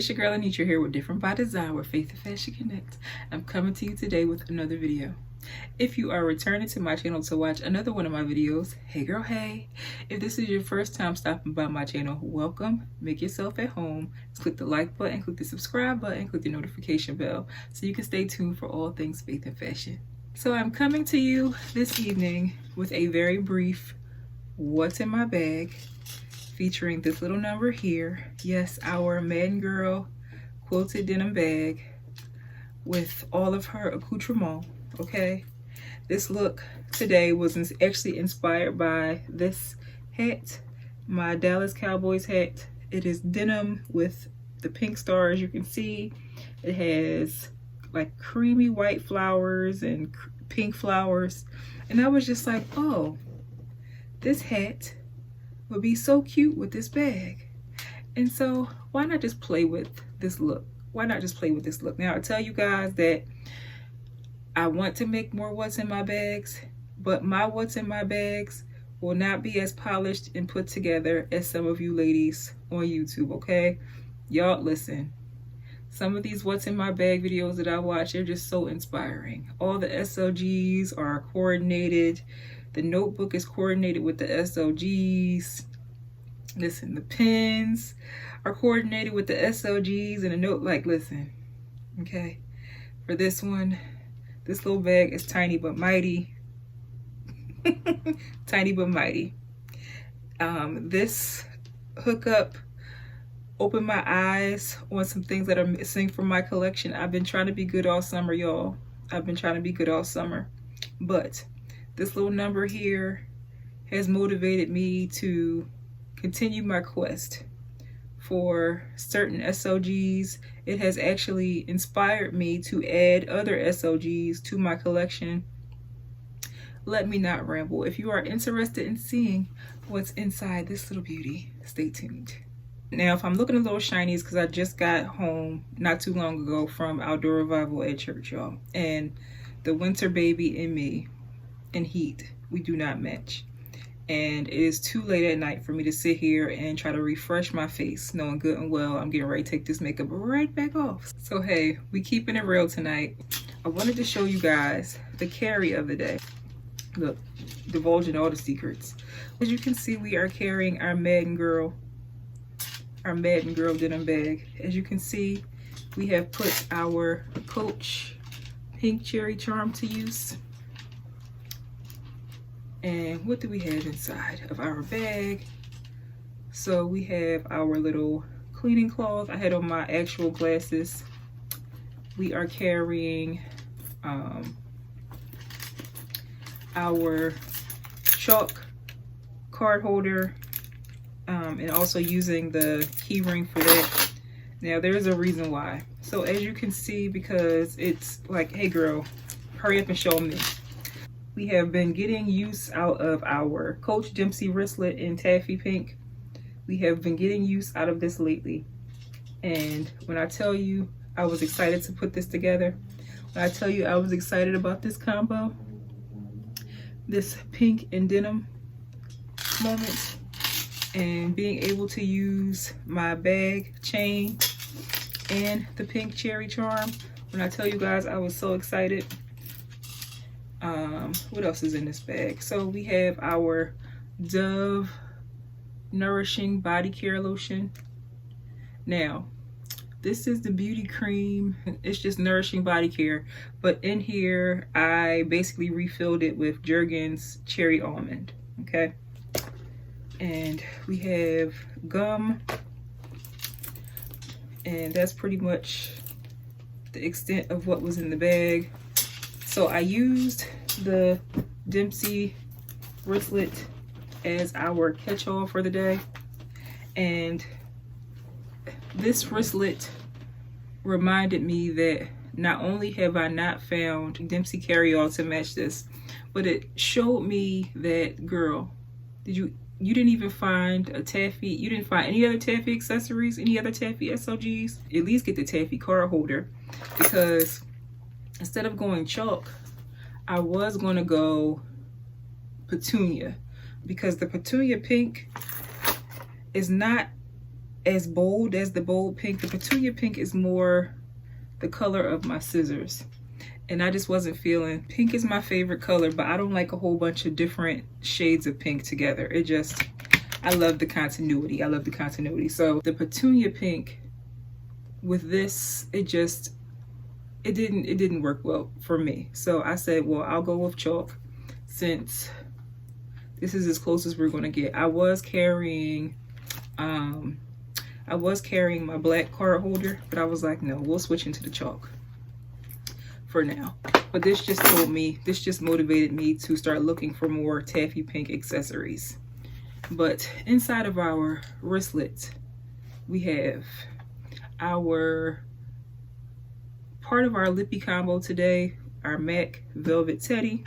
it's your girl Annitra here with Different by Design, where faith and fashion connect. I'm coming to you today with another video. If you are returning to my channel to watch another one of my videos, hey girl, hey. If this is your first time stopping by my channel, welcome. Make yourself at home. Just click the like button, click the subscribe button, click the notification bell so you can stay tuned for all things faith and fashion. So I'm coming to you this evening with a very brief what's in my bag, featuring this little number here. Yes, our Madden girl quilted denim bag with all of her accoutrement. Okay, this look today was actually inspired by this hat, my Dallas Cowboys hat. It is denim with the pink stars. You can see it has like creamy white flowers and pink flowers, and I was just like, oh, this hat would be so cute with this bag. And so why not just play with this look? Why not just play with this look? Now I tell you guys that I want to make more what's in my bags, but my what's in my bags will not be as polished and put together as some of you ladies on YouTube, okay? Y'all listen, some of these what's in my bag videos that I watch, they're just so inspiring. All the SOGs are coordinated. The notebook is coordinated with the SOGs. Listen, the pins are coordinated with the SOGs and the note. Like, listen, okay? For this one, this little bag is tiny but mighty. Tiny but mighty. This hookup opened my eyes on some things that are missing from my collection. I've been trying to be good all summer, y'all. I've been trying to be good all summer. But this little number here has motivated me to continue my quest for certain SOGs. It has actually inspired me to add other SOGs to my collection. Let me not ramble. If you are interested in seeing what's inside this little beauty, stay tuned. Now, if I'm looking a little shiny, it's because I just got home not too long ago from Outdoor Revival at church, y'all. And the winter baby and me and heat, we do not match. And it is too late at night for me to sit here and try to refresh my face, knowing good and well I'm getting ready to take this makeup right back off. So hey, we keeping it real tonight. I wanted to show you guys the carry of the day. Look, divulging all the secrets. As you can see, we are carrying our Madden girl denim bag. As you can see, we have put our Coach pink cherry charm to use. And what do we have inside of our bag? So we have our little cleaning cloth. I had on my actual glasses. We are carrying our chalk card holder, and also using the key ring for that. Now there's a reason why. So as you can see, because it's like, hey girl, hurry up and show me. We have been getting use out of our Coach Dempsey wristlet in taffy pink. We have been getting use out of this lately. And when I tell you I was excited to put this together, when I tell you I was excited about this combo, this pink and denim moment, and being able to use my bag chain and the pink cherry charm, when I tell you guys I was so excited. What else is in this bag? So we have our Dove Nourishing Body Care Lotion. Now, this is the beauty cream. It's just nourishing body care, but in here I basically refilled it with Jergens Cherry Almond. Okay, and we have gum, and that's pretty much the extent of what was in the bag. So I used the Dempsey wristlet as our catch-all for the day, and this wristlet reminded me that not only have I not found Dempsey carry-all to match this, but it showed me that, girl, you didn't even find a taffy, you didn't find any other taffy accessories, any other taffy SOGs. At least get the taffy card holder, because instead of going chalk, I was going to go petunia, because the petunia pink is not as bold as the bold pink. The petunia pink is more the color of my scissors, and I just wasn't feeling, pink is my favorite color, but I don't like a whole bunch of different shades of pink together. It just, I love the continuity. I love the continuity. So the petunia pink with this, it didn't work well for me. So I said, well, I'll go with chalk since this is as close as we're gonna get. I was carrying my black card holder, but I was like, no, we'll switch into the chalk for now. But this just motivated me to start looking for more taffy pink accessories. But inside of our wristlet, we have our part of our lippy combo today, our MAC Velvet Teddy.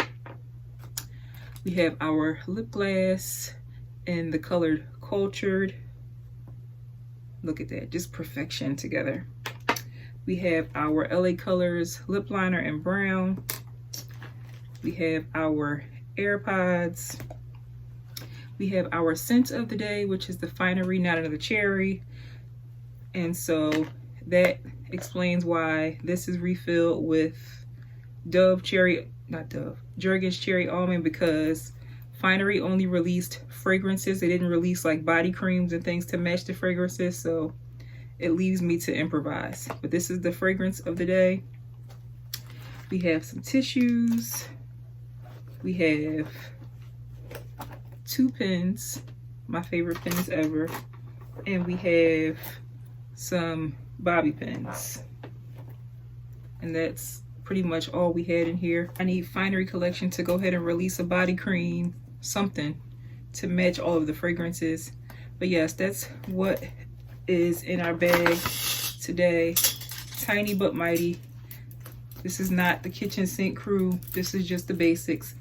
We have our lip gloss in the colored Quilted. Look at that, just perfection together. We have our LA Colors lip liner in brown. We have our AirPods. We have our scent of the day, which is the Finery Not Another Cherry. And so that explains why this is refilled with Jergens Cherry Almond, because Finery only released fragrances. They didn't release like body creams and things to match the fragrances, so it leaves me to improvise. But this is the fragrance of the day. We have some tissues. We have 2 pens, my favorite pens ever, and we have some bobby pins. And that's pretty much all we had in here. I need Finery Collection to go ahead and release a body cream, something to match all of the fragrances. But yes, that's what is in our bag today. Tiny but mighty. This is not the kitchen sink crew. This is just the basics.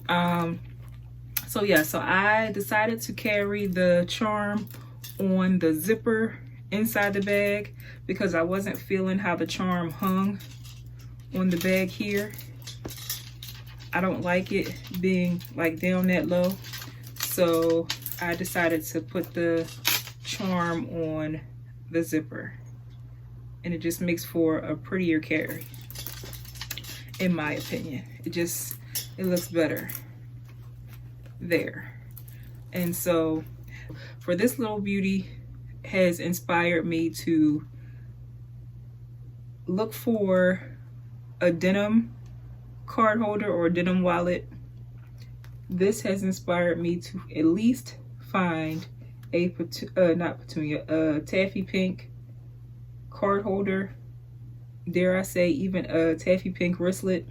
So yeah, so I decided to carry the charm on the zipper inside the bag because I wasn't feeling how the charm hung on the bag here. I don't like it being like down that low, so I decided to put the charm on the zipper, and it just makes for a prettier carry, in my opinion. It looks better there. And so for this little beauty has inspired me to look for a denim card holder or a denim wallet. This has inspired me to at least find a taffy pink card holder, dare I say even a taffy pink wristlet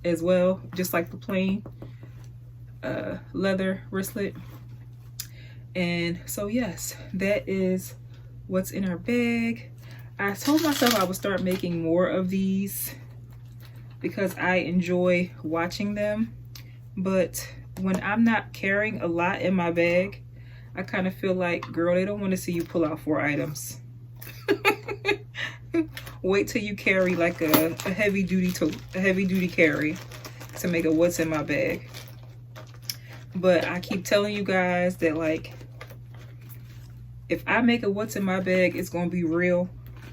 as well, just like the plain leather wristlet. And so yes, that is what's in our bag. I told myself I would start making more of these because I enjoy watching them, but when I'm not carrying a lot in my bag, I kind of feel like, girl, they don't want to see you pull out 4 items. Wait till you carry like a heavy duty carry to make a what's in my bag. But I keep telling you guys that, like, if I make a what's in my bag, it's gonna be real,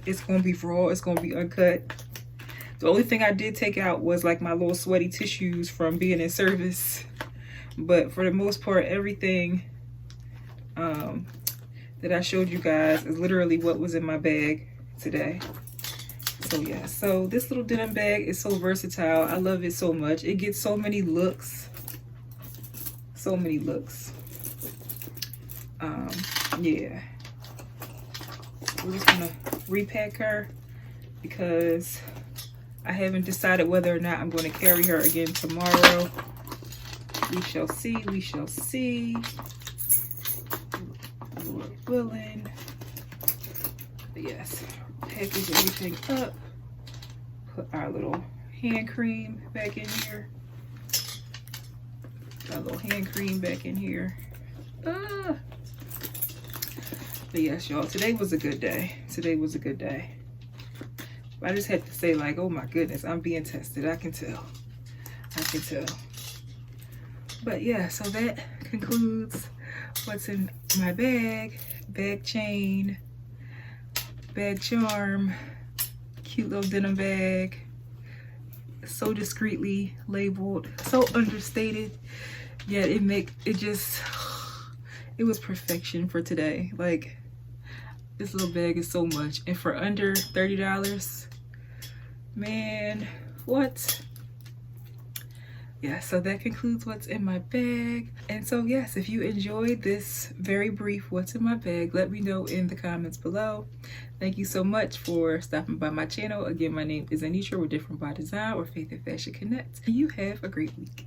it's gonna be raw, it's gonna be uncut. The only thing I did take out was like my little sweaty tissues from being in service, but for the most part, everything that I showed you guys is literally what was in my bag today. So yeah, so this little denim bag is so versatile. I love it so much. It gets so many looks, so many looks. Yeah, we're just gonna repack her because I haven't decided whether or not I'm going to carry her again tomorrow. We shall see, we shall see. Lord willing. But yes, package everything up. Put our little hand cream back in here. Our little hand cream back in here. But yes, y'all, today was a good day. Today was a good day. I just had to say, like, oh my goodness, I'm being tested. I can tell. I can tell. But yeah, so that concludes what's in my bag chain, bag charm, cute little denim bag, so discreetly labeled, so understated, yet it was perfection for today. Like, this little bag is so much, and for under $30, man, what? Yeah, so that concludes what's in my bag. And so yes, if you enjoyed this very brief what's in my bag, let me know in the comments below. Thank you so much for stopping by my channel. Again, my name is Annitra with Different by Design, or Faith and Fashion Connect. You have a great week.